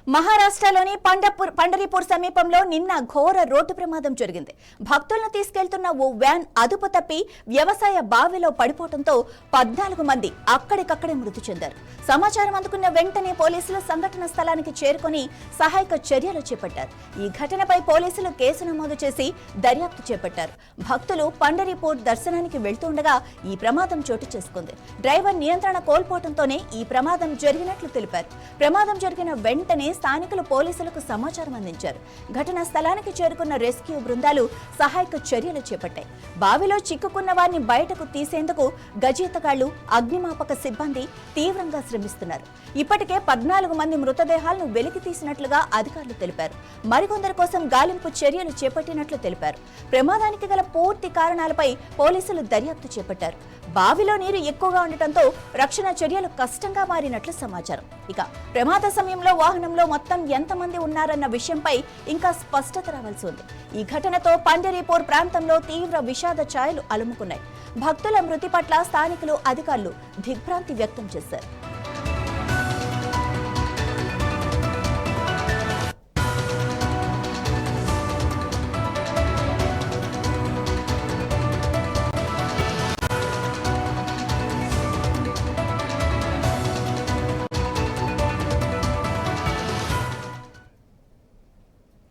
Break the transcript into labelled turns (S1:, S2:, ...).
S1: మహారాష్ట్రలోని పండరీపూర్ సమీపంలో నిన్న ఘోర రోడ్డు ప్రమాదం జరిగింది. భక్తులను తీసుకెళ్తున్న ఓ వ్యాన్ అదుపు తప్పి వ్యవసాయ బావిలో పడిపోవడంతో 14 మంది అక్కడికక్కడే మృతి చెందారు. సమాచారం అందుకున్న వెంటనే పోలీసులు సంఘటన స్థలానికి చేరుకుని సహాయక చర్యలు చేపట్టారు. ఈ ఘటనపై పోలీసులు కేసు నమోదు చేసి దర్యాప్తు చేపట్టారు. భక్తులు పండరీపూర్ దర్శనానికి వెళ్తుండగా ఈ ప్రమాదం చోటు చేసుకుంది. డ్రైవర్ నియంత్రణ కోల్పోవడంతోనే ఈ ప్రమాదం జరిగినట్లు తెలిపారు. ప్రమాదం జరిగిన వెంటనే స్థానికులు పోలీసులకు సమాచారం అందించారు. ఘటనా స్థలానికి చేరుకున్న రెస్క్యూ బృందాలు సహాయక చర్యలు చేపట్టాయి. బావిలో చిక్కుకున్న వారిని బయటకు తీసేందుకు గజేతగాళ్లు, అగ్నిమాపక సిబ్బంది తీవ్రంగా శ్రమిస్తున్నారు. ఇప్పటికే 14 మంది మృతదేహాలను వెలికి తీసినట్లుగా అధికారులు తెలిపారు. మరికొందరి కోసం గాలింపు చర్యలు చేపట్టినట్లు తెలిపారు. ప్రమాదానికి గల పూర్తి కారణాలపై పోలీసులు దర్యాప్తు చేపట్టారు. బావిలో నీరు ఎక్కువగా ఉండటంతో రక్షణ చర్యలు కష్టంగా మారినట్లు సమాచారం. ఇక ప్రమాద సమయంలో వాహనంలో మొత్తం ఎంతమంది ఉన్నారన్న విషయంపై ఇంకా స్పష్టత రావాల్సి ఉంది. ఈ ఘటనతో పండరీపూర్ ప్రాంతంలో తీవ్ర విషాద ఛాయలు అలుముకున్నాయి. భక్తుల మృతి పట్ల స్థానికులు, అధికారులు దిగ్భ్రాంతి వ్యక్తం చేశారు.